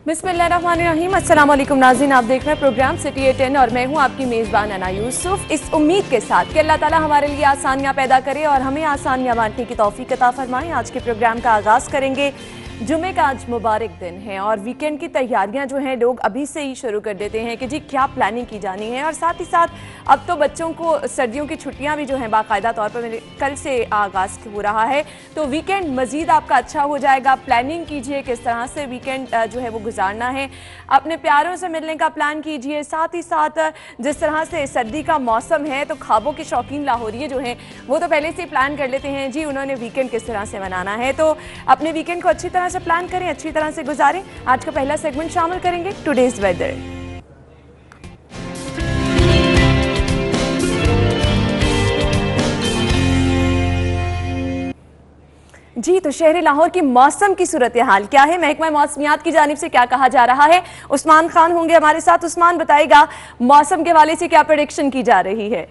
बिस्मिल्लाहिर्रहमानिर्रहीम। अस्सलाम वालेकुम नाज़रीन, आप देख रहे हैं प्रोग्राम सिटी 810 और मैं हूं आपकी मेज़बान अना यूसुफ। इस उम्मीद के साथ कि अल्लाह ताला हमारे लिए आसानियां पैदा करे और हमें आसानियां बांटने की तौफीक अता फरमाए। आज के प्रोग्राम का आगाज़ करेंगे। जुमे का आज मुबारक दिन है और वीकेंड की तैयारियां जो हैं लोग अभी से ही शुरू कर देते हैं कि जी क्या प्लानिंग की जानी है। और साथ ही साथ अब तो बच्चों को सर्दियों की छुट्टियां भी जो हैं बाकायदा तौर पर मेरे कल से आगाज़ हो रहा है, तो वीकेंड मज़ीद आपका अच्छा हो जाएगा। प्लानिंग कीजिए किस तरह से वीकेंड जो है वो गुजारना है, अपने प्यारों से मिलने का प्लान कीजिए। साथ ही साथ जिस तरह से सर्दी का मौसम है तो ख्वाबों के शौकीन लाहौरिये जो हैं वो तो पहले से प्लान कर लेते हैं जी उन्होंने वीकेंड किस तरह से मनाना है। तो अपने वीकेंड को अच्छी तरह से प्लान करें, अच्छी तरह से गुजारें। आज का पहला सेगमेंट शामिल करेंगे टुडेज वेदर। जी तो शहर लाहौर की मौसम की सूरत हाल क्या है, महकमा मौसमियात की जानिब से क्या कहा जा रहा है, उस्मान खान होंगे हमारे साथ। उस्मान बताएगा मौसम के हवाले से क्या प्रेडिक्शन की जा रही है।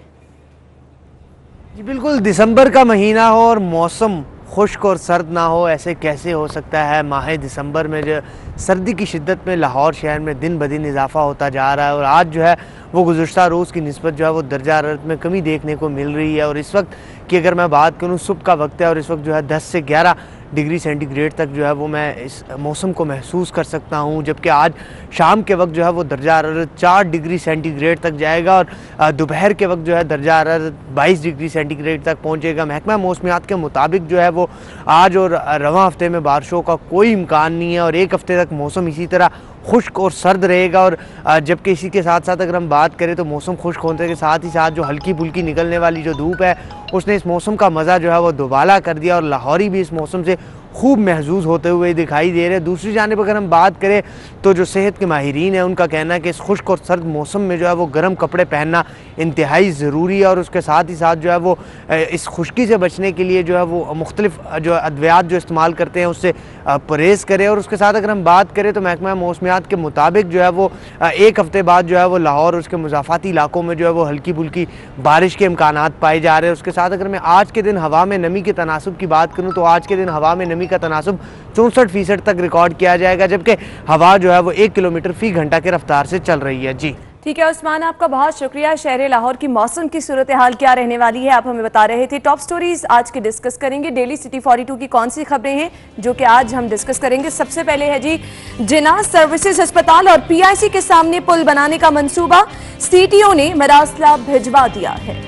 जी बिल्कुल, दिसंबर का महीना हो और मौसम खुश्क और सर्द ना हो, ऐसे कैसे हो सकता है। माह दिसंबर में जो सर्दी की शिद्दत में लाहौर शहर में दिन ब दिन इजाफा होता जा रहा है और आज जो है वो गुज़श्ता रोज़ की निस्बत जो है वो दर्जा हरारत में कमी देखने को मिल रही है। और इस वक्त की अगर मैं बात करूँ, सुबह का वक्त है और इस वक्त जो है 10 से 11 डिग्री सेंटीग्रेड तक जो है वो मैं इस मौसम को महसूस कर सकता हूँ। जबकि आज शाम के वक्त जो है वो दर्जा हरारत 4 डिग्री सेंटीग्रेड तक जाएगा और दोपहर के वक्त जो है दर्जा हरारत 22 डिग्री सेंटीग्रेड तक पहुँचेगा। महकमा मौसमियात के मुताबिक जो है वो आज और रवां हफ्ते में बारिशों का कोई इम्कान नहीं है और एक हफ्ते तक मौसम इसी तरह खुश्क और सर्द रहेगा। और जबकि इसी के साथ साथ अगर हम बात करें तो मौसम खुश्क होने के साथ ही साथ जो हल्की फुल्की निकलने वाली जो धूप है उसने इस मौसम का मज़ा जो है वो दोबाला कर दिया और लाहौरी भी इस मौसम से खूब महसूस होते हुए दिखाई दे रहे हैं। दूसरी जानिब अगर हम बात करें तो जो सेहत के माहिरीन हैं उनका कहना है कि इस खुश्क और सर्द मौसम में जो है वो गर्म कपड़े पहनना इंतहाई ज़रूरी है और उसके साथ ही साथ जो है वो इस खुश्की से बचने के लिए जो है वो मुख्तलिफ जो अद्वियात जो इस्तेमाल करते हैं उससे परहेज़ करें। और उसके साथ अगर हम बात करें तो महकमा मौसमियात के मुताबिक जो है वो एक हफ़्ते बाद जो है वो लाहौर और उसके मुज़ाफ़ाती इलाकों में जो है वो हल्की फुल्की बारिश के इम्कानात पाए जा रहे हैं। उसके साथ अगर मैं आज के दिन हवा में नमी के तनासुब की बात करूँ तो आज के दिन हवा में नमी का तनासुब 64% तक रिकॉर्ड किया जाएगा, जबकि हवा जो है वो 1 किलोमीटर फी घंटा की रफ्तार से चल रही है। जी ठीक है उस्मान, आपका बहुत शुक्रिया। शहर लाहौर की मौसम की सूरत हाल क्या रहने वाली है आप हमें बता रहे थे। टॉप स्टोरीज आज के डिस्कस करेंगे। डेली सिटी 42 की कौन सी खबरें हैं जो कि आज हम डिस्कस करेंगे। सबसे पहले है जी जिन्ना सर्विसेज अस्पताल और PIC के सामने पुल बनाने का मंसूबा, CTO ने मरासला भिजवा दिया है।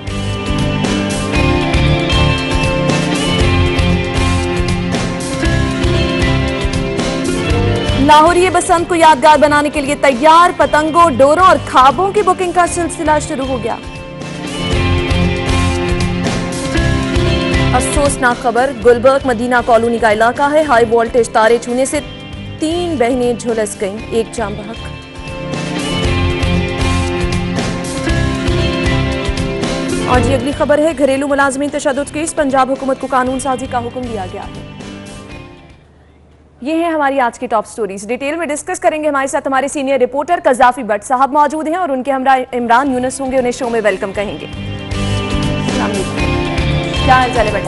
लाहौरी बसंत को यादगार बनाने के लिए तैयार, पतंगों, डोरों और ख्वाबों की बुकिंग का सिलसिला शुरू हो गया। अफसोसनाक खबर, गुलबर्ग मदीना कॉलोनी का इलाका है। हाई वोल्टेज तारे छूने से 3 बहनें झुलस गईं, एक जान बहक। और ये अगली खबर है, घरेलू मुलाजमीन तशद्दुद केस, पंजाब हुकूमत को कानून साजी का हुक्म दिया गया है। ये है हमारी आज की टॉप स्टोरीज, डिटेल में डिस्कस करेंगे। हमारे साथ हमारे सीनियर रिपोर्टर कज़ाफी भट्ट साहब मौजूद हैं और उनके हमरा इमरान यूनुस होंगे, उन्हें शो में वेलकम कहेंगे। क्या हाल चाल है भट्ट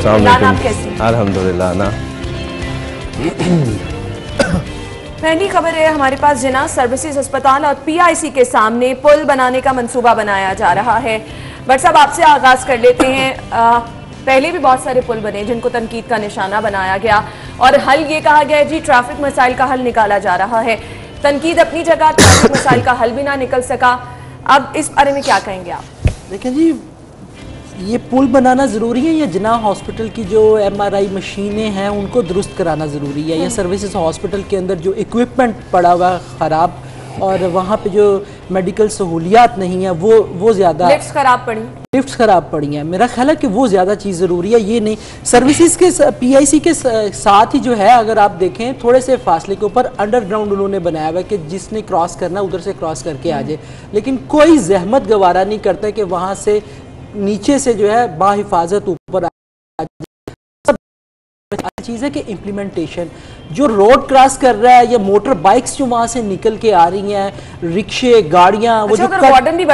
साहब? आप कैसे? अल्हम्दुलिल्लाह ना। पहली खबर है हमारे पास, जिन्ना सर्विसेज अस्पताल और PIC के सामने पुल बनाने का मंसूबा बनाया जा रहा है। भट्ट साहब आपसे आगाज कर लेते हैं। पहले भी बहुत सारे पुल बने जिनको तनकीद का निशाना बनाया गया और हल ये कहा गया जी ट्रैफिक मसाइल का हल निकाला जा रहा है। तनकीद अपनी जगह, ट्रैफिक मसाइल का हल भी ना निकल सका। अब इस बारे में क्या कहेंगे आप? देखिए जी, ये पुल बनाना ज़रूरी है या जिन्ना हॉस्पिटल की जो MRI मशीनें हैं उनको दुरुस्त कराना ज़रूरी है, या सर्विसेज हॉस्पिटल के अंदर जो इक्विपमेंट पड़ा हुआ ख़राब और वहाँ पे जो मेडिकल सहूलियात नहीं है वो ज़्यादा, लिफ्ट्स ख़राब पड़ी हैं। मेरा ख्याल है कि वो ज़्यादा चीज़ ज़रूरी है, ये नहीं। सर्विसेज के PIC के साथ ही जो है अगर आप देखें थोड़े से फासले के ऊपर अंडरग्राउंड उन्होंने बनाया हुआ है कि जिसने क्रॉस करना उधर से क्रॉस करके आ जाए, लेकिन कोई जहमत गवारा नहीं करता कि वहाँ से नीचे से जो है बाहिफाजत ऊपर आ जाए। चीज़ है कि इम्प्लीमेंटेशन, जो रोड क्रॉस कर रहा है या मोटर बाइक्स जो वहाँ से निकल के आ रही हैं, रिक्शे, गाड़ियाँ, वो जो वार्डन भी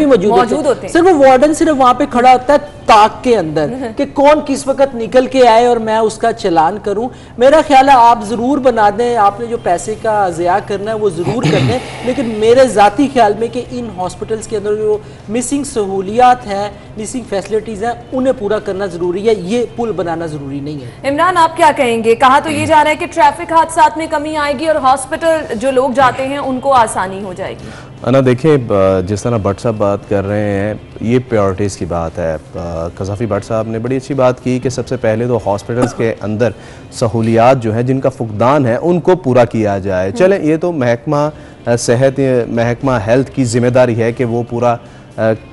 मौजूद होते हैं, सिर्फ वो वार्डन सिर्फ वहाँ पे खड़ा होता है ताक के अंदर कि कौन किस वक्त निकल के आए और मैं उसका चालान करूं। मेरा ख्याल है आप ज़रूर बना दें, आपने जो पैसे का ज़िया करना है वो ज़रूर कर दें, लेकिन मेरे ज़ाती ख्याल में कि इन हॉस्पिटल्स के अंदर जो मिसिंग सहूलियात हैं, मिसिंग फैसिलिटीज़ हैं, उन्हें पूरा करना ज़रूरी है, ये पुल बनाना ज़रूरी नहीं है। इमरान, आप क्या कहेंगे? कहा तो ये जा रहा है कि ट्रैफिक हादसात में कमी आएगी और हॉस्पिटल जो लोग जाते हैं उनको आसानी हो जाएगी। अना देखिए, जिस तरह भट्ट साहब बात कर रहे हैं, ये प्रायोरिटीज़ की बात है। कज़ाफ़ी भट्ट साहब ने बड़ी अच्छी बात की कि सबसे पहले तो हॉस्पिटल्स के अंदर सहूलियात जो हैं जिनका फुकदान है उनको पूरा किया जाए। चलें, ये तो महकमा सेहत, महकमा हेल्थ की ज़िम्मेदारी है कि वो पूरा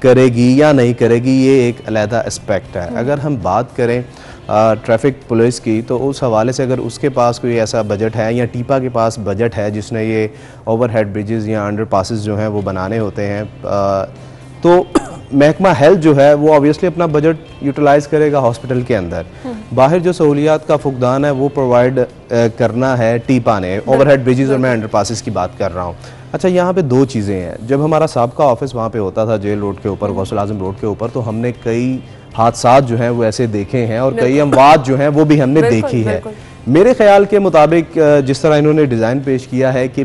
करेगी या नहीं करेगी, ये एक अलहदा एस्पेक्ट है। अगर हम बात करें ट्रैफिक पुलिस की, तो उस हवाले से अगर उसके पास कोई ऐसा बजट है या टीपा के पास बजट है जिसने ये ओवरहेड ब्रिजेस या अंडर पासिस जो हैं वो बनाने होते हैं, तो महकमा हेल्थ जो है वो ऑब्वियसली अपना बजट यूटिलाइज़ करेगा हॉस्पिटल के अंदर। बाहर जो सहूलियात का फुकदान है वो प्रोवाइड करना है टीपा ने, ओवरहेड ब्रिजेस और मैं अंडर पासिस की बात कर रहा हूँ। अच्छा, यहाँ पे दो चीज़ें हैं। जब हमारा साबका ऑफिस वहाँ पे होता था जेल रोड के ऊपर, गौसुल आजम रोड के ऊपर, तो हमने कई हादसात जो हैं वो ऐसे देखे हैं और कई अमवात जो हैं वो भी हमने देखी है। मेरे ख्याल के मुताबिक जिस तरह इन्होंने डिज़ाइन पेश किया है कि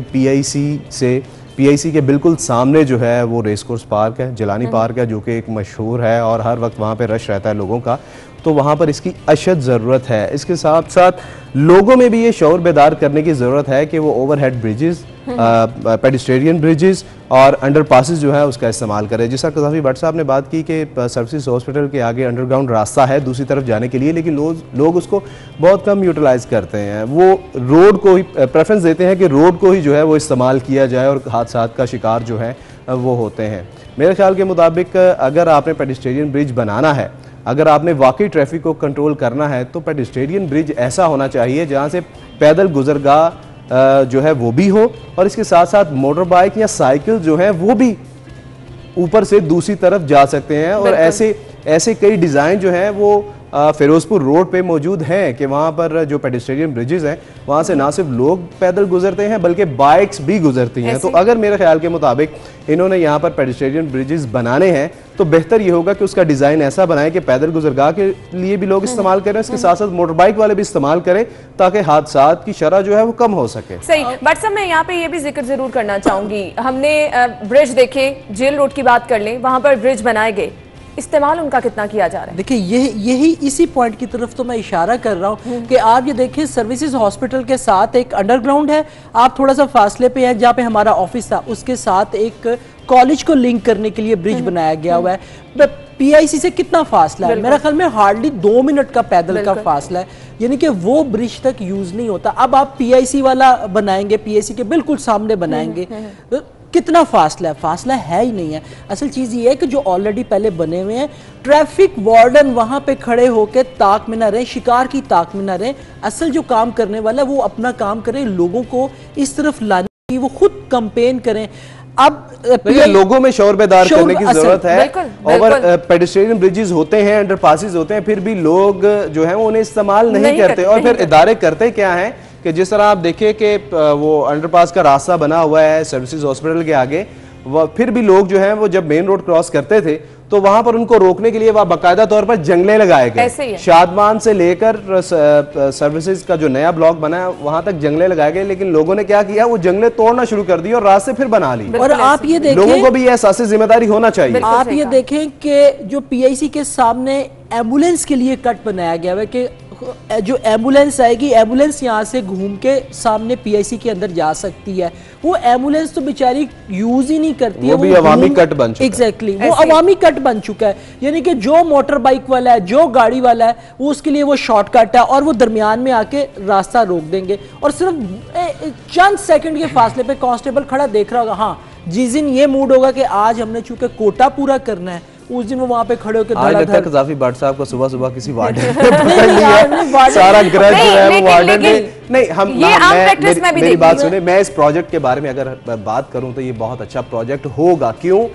पीआईसी के बिल्कुल सामने जो है वो रेस कोर्स पार्क है, जिलानी पार्क है, जो कि एक मशहूर है और हर वक्त वहाँ पे रश रहता है लोगों का, तो वहाँ पर इसकी अशद ज़रूरत है। इसके साथ साथ लोगों में भी ये शऊर बेदार करने की ज़रूरत है कि वो ओवरहेड ब्रिजेस, पेडिस्ट्रेरियन ब्रिजेस और अंडर पासिस जो है उसका इस्तेमाल करें। जिस तरह कज़ाफ़ी भट्ट साहब ने बात की कि सर्विसेज हॉस्पिटल के आगे अंडरग्राउंड रास्ता है दूसरी तरफ जाने के लिए, लेकिन लोग उसको बहुत कम यूटिलाइज़ करते हैं। वो रोड को ही प्रेफरेंस देते हैं कि रोड को ही जो है वो इस्तेमाल किया जाए और हादसात का शिकार जो है वो होते हैं। मेरे ख्याल के मुताबिक अगर आपने पेडिस्ट्रेरियन ब्रिज बनाना है, अगर आपने वाकई ट्रैफिक को कंट्रोल करना है, तो पेडिस्ट्रेरियन ब्रिज ऐसा होना चाहिए जहाँ से पैदल गुजरगाह जो है वो भी हो और इसके साथ साथ मोटर बाइक या साइकिल जो है वो भी ऊपर से दूसरी तरफ जा सकते हैं। और ऐसे कई डिज़ाइन जो हैं वो फिरोजपुर रोड पे मौजूद हैं कि वहाँ पर जो पेडिस्ट्रेरियन ब्रिजेस हैं वहाँ से ना सिर्फ लोग पैदल गुजरते हैं बल्कि बाइक्स भी गुजरती हैं। तो अगर मेरे ख्याल के मुताबिक इन्होंने यहाँ पर पेडिस्ट्रेरियन ब्रिजेस बनाने हैं तो बेहतर ये होगा कि उसका डिज़ाइन ऐसा बनाए कि पैदल गुजरगाह के लिए भी लोग इस्तेमाल करें, इसके साथ साथ मोटर बाइक वाले भी इस्तेमाल करें ताकि हादसात की शरह जो है वो कम हो सके। सही। बट सब मैं यहाँ पे ये भी जिक्र जरूर करना चाहूंगी, हमने ब्रिज देखे, जेल रोड की बात कर लें, वहां पर ब्रिज बनाए गए, इस्तेमाल उनका कितना किया जा रहा है? देखिए, यही इसी पॉइंट की तरफ तो मैं इशारा कर रहा हूँ कि आप ये देखिए, सर्विसेज हॉस्पिटल के साथ एक अंडरग्राउंड है, आप थोड़ा सा फासले पे है जहाँ पे हमारा ऑफिस था, उसके साथ एक कॉलेज को लिंक करने के लिए ब्रिज बनाया गया हुआ है। पीआईसी से कितना फासला है? मेरा ख्याल में हार्डली 2 मिनट का पैदल का फासला है, यानी कि वो ब्रिज तक यूज नहीं होता। अब आप पीआईसी वाला बनाएंगे, पीआईसी के बिल्कुल सामने बनाएंगे, कितना फासला है? फासला है ही नहीं है। असल चीज़ ये है कि जो ऑलरेडी पहले बने हुए हैं, ट्रैफिक वार्डन वहाँ पे खड़े होकर ताक में ना रहें, शिकार की ताक में ना रहें। असल जो काम करने वाला है वो अपना काम करें, लोगों को इस तरफ लाने की वो खुद कंपेन करें। अब लोगों में शौर बेदार करने की जरूरत है। और पेडिस्ट्रियन ब्रिजेस होते हैं, अंडर पासिस होते हैं, फिर भी लोग जो है उन्हें इस्तेमाल नहीं करते। और फिर इदारे करते क्या है कि जिस तरह आप देखिए कि वो अंडरपास का रास्ता बना हुआ है सर्विसेज हॉस्पिटल के आगे, फिर भी लोग जो हैं वो जब मेन रोड क्रॉस करते थे तो वहां पर उनको रोकने के लिए वह बाकायदा तौर पर जंगले लगाए गए। शादमान से लेकर सर्विसेज का जो नया ब्लॉक बना है वहां तक जंगले लगाए गए, लेकिन लोगों ने क्या किया, वो जंगले तोड़ना शुरू कर दिए और रास्ते फिर बना ली। और आप ये देखें, लोगों को भी यह एहसास जिम्मेदारी होना चाहिए। आप ये देखें कि जो पीआईसी के सामने एम्बुलेंस के लिए कट बनाया गया है कि जो एम्बुलेंस आएगी, एम्बुलेंस यहाँ से घूम के सामने पीआईसी के अंदर जा सकती है। वो एम्बुलेंस तो बेचारी यूज ही नहीं करती है, वो भी अवामी कट बन चुका है। एग्जैक्टली, वो अवामी कट बन चुका है। यानी कि जो मोटर बाइक वाला है, जो गाड़ी वाला है, वो उसके लिए वो शॉर्टकट है और वो दरमियान में आके रास्ता रोक देंगे। और सिर्फ चंद सेकंड के फासले पे कांस्टेबल खड़ा देख रहा होगा। हाँ, जिस दिन ये मूड होगा कि आज हमने चूंकि कोटा पूरा करना है, उस दिन वो वहां पे खड़े होकर आज तक कज़ाफ़ी भट्ट साहब को सुबह सुबह किसी वार्डन सारा ग्रज जो है वो वार्डन ने नहीं। हम मेरी बात सुने, मैं इस प्रोजेक्ट के बारे में अगर बात करूं तो ये बहुत अच्छा प्रोजेक्ट होगा। क्यों?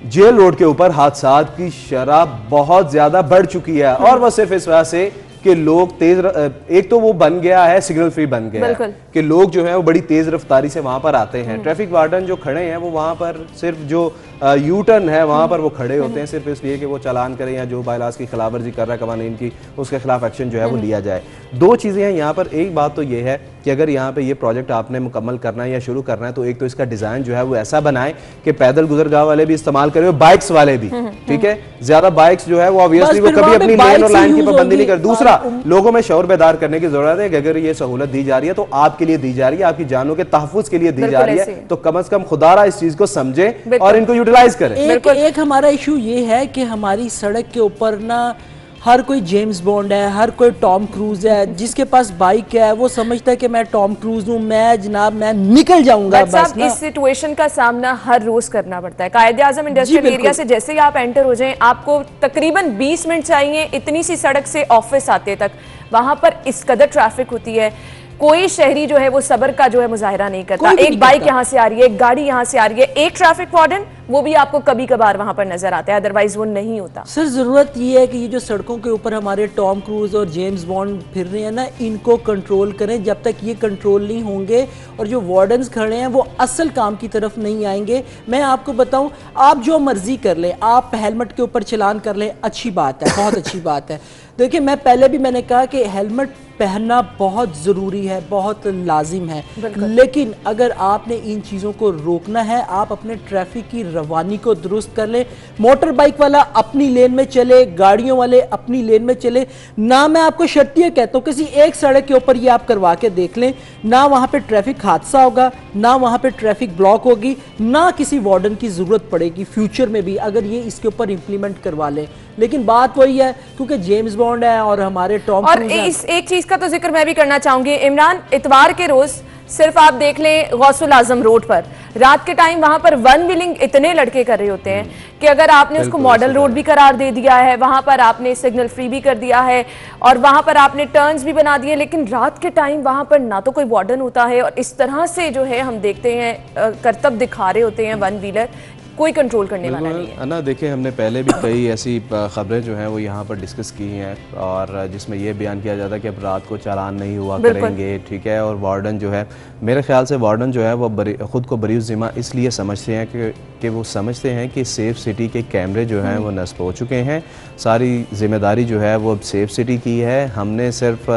जेल रोड के ऊपर हादसात की शरह बहुत ज्यादा बढ़ चुकी है और वह सिर्फ इस वजह से कि लोग एक तो वो बन गया है, सिग्नल फ्री बन गया है कि लोग जो है वो बड़ी तेज रफ्तारी से वहां पर आते हैं। ट्रैफिक वार्डन जो खड़े हैं वो वहां पर सिर्फ जो यू टर्न है वहां पर वो खड़े होते हैं सिर्फ इसलिए कि वो चालान करें या जो बायलास की खिलाफवर्जी कर रहा है कवानीन की, उसके खिलाफ एक्शन जो है वो लिया जाए। दो चीजें हैं यहाँ पर। एक बात तो ये है कि अगर यहाँ पे ये प्रोजेक्ट आपने मुकम्मल करना है या शुरू करना है तो एक तो इसका डिजाइन जो है वो ऐसा बनाए कि पैदल गुजरगाह वाले भी इस्तेमाल करें और बाइक्स वाले भी, ठीक है। ज्यादा बाइक्स जो है वो ऑब्वियसली वो कभी अपनी लेन और लाइन की पाबंदी नहीं कर। दूसरा, लोगों में शऊर बेदार करने की जरूरत है कि अगर ये सहूलत दी जा रही है तो आपके लिए दी जा रही है, आपकी जानों के तहफ्फुज़ के लिए दी जा रही है, तो कम से कम खुदारा इस चीज को समझे और इनको यूटिलाइज करें। एक हमारा इशू ये है कि हमारी सड़क के ऊपर ना हर कोई जेम्स बॉन्ड है, हर कोई टॉम क्रूज है। जिसके पास बाइक है वो समझता है कि मैं टॉम क्रूज हूँ, मैं जनाब मैं निकल जाऊंगा बस ना। इस सिचुएशन का सामना हर रोज करना पड़ता है। कायदे-आज़म इंडस्ट्रियल एरिया से जैसे ही आप एंटर हो जाएं, आपको तकरीबन 20 मिनट चाहिए इतनी सी सड़क से ऑफिस आते तक। वहां पर इस कदर ट्रैफिक होती है, कोई शहरी जो है वो सब्र का जो है मुजाहिरा नहीं करता। एक बाइक यहाँ से आ रही है, एक गाड़ी यहाँ से आ रही है, एक ट्रैफिक वार्डन वो भी आपको कभी कभार वहां पर नजर आता है, अदरवाइज वो नहीं होता। सर जरूरत ये है कि ये जो सड़कों के ऊपर हमारे टॉम क्रूज और जेम्स बॉन्ड फिर रहे हैं ना, इनको कंट्रोल करें। जब तक ये कंट्रोल नहीं होंगे और जो वार्डन्स खड़े हैं वो असल काम की तरफ नहीं आएंगे। मैं आपको बताऊं, आप जो मर्जी कर लें, आप हेलमेट के ऊपर चलान कर लें, अच्छी बात है, बहुत अच्छी बात है। देखिए मैं पहले भी मैंने कहा कि हेलमेट पहनना बहुत ज़रूरी है, बहुत लाजिम है, लेकिन अगर आपने इन चीज़ों को रोकना है, आप अपने ट्रैफिक की रवानी को दुरुस्त कर ले। मोटर बाइक वाला अपनी लेन में चले, गाड़ियों वाले अपनी लेन में चले ना। मैं आपको शर्तिया कहता हूँ किसी एक सड़क के ऊपर ये आप करवा के देख लें, ना वहाँ पे ट्रैफिक हादसा होगा, ना वहाँ पे ट्रैफिक ब्लॉक होगी, ना किसी वार्डन की ज़रूरत पड़ेगी फ्यूचर में भी अगर ये इसके ऊपर इम्प्लीमेंट करवा लें। लेकिन बात वही है क्योंकि जेम्स बॉन्ड है और हमारे टॉम और इस एक चीज का तो जिक्र मैं भी करना चाहूंगी इमरान, इतवार के रोज सिर्फ आप देख लें गौसुल आजम रोड पर रात के टाइम वहां पर वन व्हीलिंग इतने लड़के कर रहे होते हैं कि अगर आपने उसको मॉडल रोड भी करार दे दिया है, वहां पर आपने सिग्नल फ्री भी कर दिया है और वहां पर आपने टर्न्स भी बना दिए, लेकिन रात के टाइम वहां पर ना तो कोई वार्डन होता है और इस तरह से जो है हम देखते हैं करतब दिखा रहे होते हैं वन व्हीलर, कोई कंट्रोल करने वाला नहीं है ना। देखिए हमने पहले भी कई ऐसी खबरें जो हैं वो यहाँ पर डिस्कस की हैं और जिसमें ये बयान किया जाता है कि अब रात को चालान नहीं हुआ करेंगे, ठीक है। और वार्डन जो है, मेरे ख्याल से वार्डन जो है वो ख़ुद को बरीउ ज़िम्मा इसलिए समझते हैं कि वो समझते हैं कि सेफ़ सिटी के कैमरे जो हैं वो नस्ब हो चुके हैं, सारी ज़िम्मेदारी जो है वो सेफ़ सिटी की है। हमने सिर्फ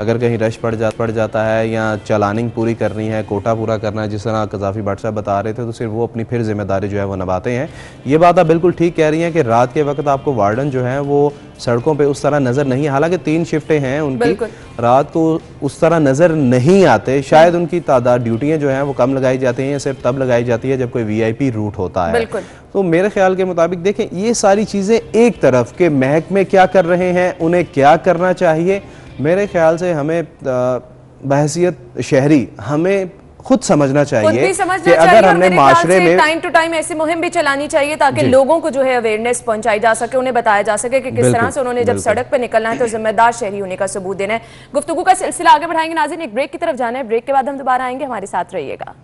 अगर कहीं रश पड़ जाता है या चलानिंग पूरी करनी है, कोटा पूरा करना है, जिस तरह कज़ाफ़ी भट्ट साहब बता रहे थे, तो सिर्फ वो अपनी फिर जिम्मेदारी जो है वो निभाते हैं। ये बात आप बिल्कुल ठीक कह रही हैं कि रात के वक्त आपको वार्डन जो है वो सड़कों पे उस तरह नज़र नहीं, हालांकि 3 शिफ्टें हैं उनकी, रात को उस तरह नज़र नहीं आते। शायद उनकी तादाद ड्यूटियाँ जो हैं वो कम लगाई जाती हैं या सिर्फ तब लगाई जाती है जब कोई VIP रूट होता है। तो मेरे ख्याल के मुताबिक देखें ये सारी चीज़ें एक तरफ के महकमे क्या कर रहे हैं, उन्हें क्या करना चाहिए, मेरे ख्याल से हमें बहैसियत शहरी हमें खुद समझना चाहिए कि अगर हमने माशरे में टाइम टू टाइम ऐसी मुहिम भी चलानी चाहिए ताकि लोगों को जो है अवेयरनेस पहुंचाई जा सके, उन्हें बताया जा सके कि किस तरह से उन्होंने जब सड़क पर निकलना है तो जिम्मेदार शहरी होने का सबूत देना है। गुफ्तगू का सिलसिला आगे बढ़ाएंगे नाज़रीन, एक ब्रेक की तरफ जाना है, ब्रेक के बाद हम दोबारा आएंगे, हमारे साथ रहिएगा।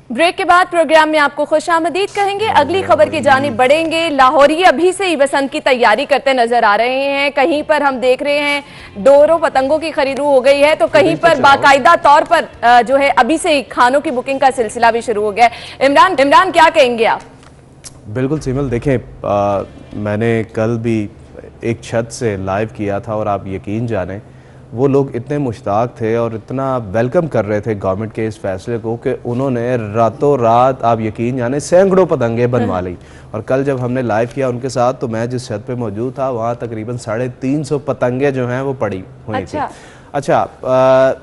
ब्रेक के बाद प्रोग्राम में आपको खुशामदीद कहेंगे। अगली खबर की जानिब बढ़ेंगे। लाहौरी अभी से ही बसंत की तैयारी करते नजर आ रहे हैं। कहीं पर हम देख रहे हैं डोरों पतंगों की खरीद हो गई है, तो कहीं पर बाकायदा तौर पर जो है अभी से ही खानों की बुकिंग का सिलसिला भी शुरू हो गया है। इमरान क्या कहेंगे आप? बिल्कुल सिमल, देखें मैंने कल भी एक छत से लाइव किया था और आप यकीन जाने वो लोग इतने मुश्ताक थे और इतना वेलकम कर रहे थे गवर्नमेंट के इस फैसले को कि उन्होंने रातों रात, आप यकीन जाने, सैकड़ों पतंगे बनवा ली। और कल जब हमने लाइव किया उनके साथ तो मैं जिस छत पे मौजूद था वहाँ तकरीबन 350 पतंगे जो हैं वो पड़ी हुई थी। अच्छा,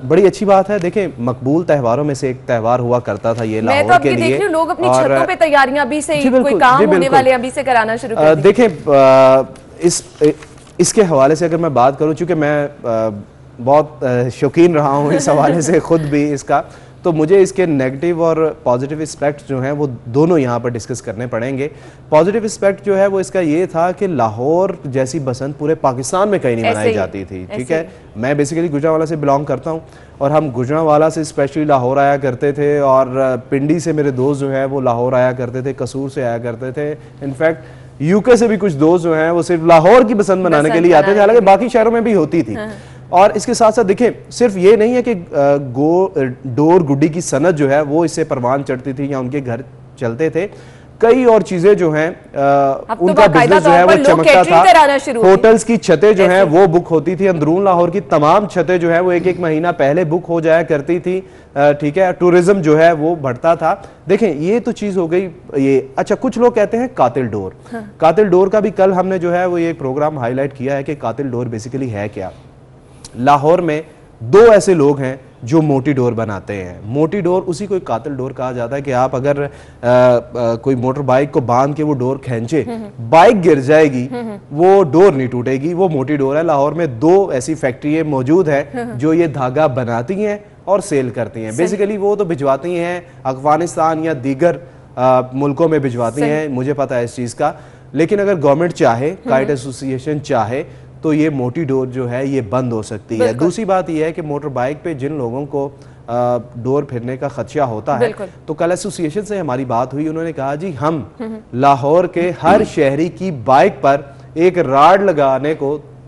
बड़ी अच्छी बात है। देखें मकबूल त्योहारों में से एक त्यौहार हुआ करता था ये लाहौर के लिए। लोग अपनी छतों पे तैयारियां अभी से कोई काम होने वाले अभी से कराना शुरू कर दें। देखें इसके हवाले से अगर मैं बात करूं, चूँकि मैं बहुत शौकीन रहा हूँ इस हवाले से खुद भी इसका, तो मुझे इसके नेगेटिव और पॉजिटिव एस्पेक्ट जो हैं वो दोनों यहाँ पर डिस्कस करने पड़ेंगे। पॉजिटिव एस्पेक्ट जो है वो इसका ये था कि लाहौर जैसी बसंत पूरे पाकिस्तान में कहीं नहीं मनाई जाती थी, ठीक है। मैं बेसिकली गुजरांवाला से बिलोंग करता हूँ और हम गुजरांवाला से स्पेशली लाहौर आया करते थे और पिंडी से मेरे दोस्त जो हैं वो लाहौर आया करते थे, कसूर से आया करते थे। इनफैक्ट यूके से भी कुछ दोस्त जो हैं वो सिर्फ लाहौर की पसंद मनाने के लिए आते थे, हालांकि बाकी शहरों में भी होती थी। और इसके साथ साथ देखिए सिर्फ ये नहीं है कि डोर गुड्डी की सनत जो है वो इससे परवान चढ़ती थी या उनके घर चलते थे, कई और चीजें जो हैं उनका बिजनेस जो है वो चमकता था। होटल्स की छतें जो हैं वो बुक होती थी, अंदरून लाहौर की तमाम छतें जो हैं वो एक महीना पहले बुक हो जाया करती थी, ठीक है। टूरिज्म जो है वो बढ़ता था। देखें ये तो चीज हो गई ये। अच्छा, कुछ लोग कहते हैं कातिल डोर। कातिल डोर का भी कल हमने जो है वो ये प्रोग्राम हाईलाइट किया है कि कातिल डोर बेसिकली है क्या। लाहौर में दो ऐसे लोग हैं जो मोटी डोर बनाते हैं। मोटी डोर उसी को कातिल डोर कहा जाता है कि आप अगर कोई मोटर बाइक को बांध के वो डोर खींचे, बाइक गिर जाएगी, वो डोर नहीं टूटेगी, वो मोटी डोर है। लाहौर में दो ऐसी फैक्ट्रियां मौजूद हैं जो ये धागा बनाती हैं और सेल करती हैं। बेसिकली वो तो भिजवाती हैं अफगानिस्तान या दीगर मुल्कों में भिजवाती हैं, मुझे पता है इस चीज़ का। लेकिन अगर गवर्नमेंट चाहे, काइट एसोसिएशन चाहे, तो ये मोटी डोर जो है ये बंद हो सकती है। दूसरी बात यह है कि मोटर बाइक पे जिन लोगों को डोर फिरने का खदशा होता है, तो कल एसोसिएशन से हमारी बात हुई, उन्होंने कहा जी हम लाहौर के हर शहरी की बाइक पर एक राड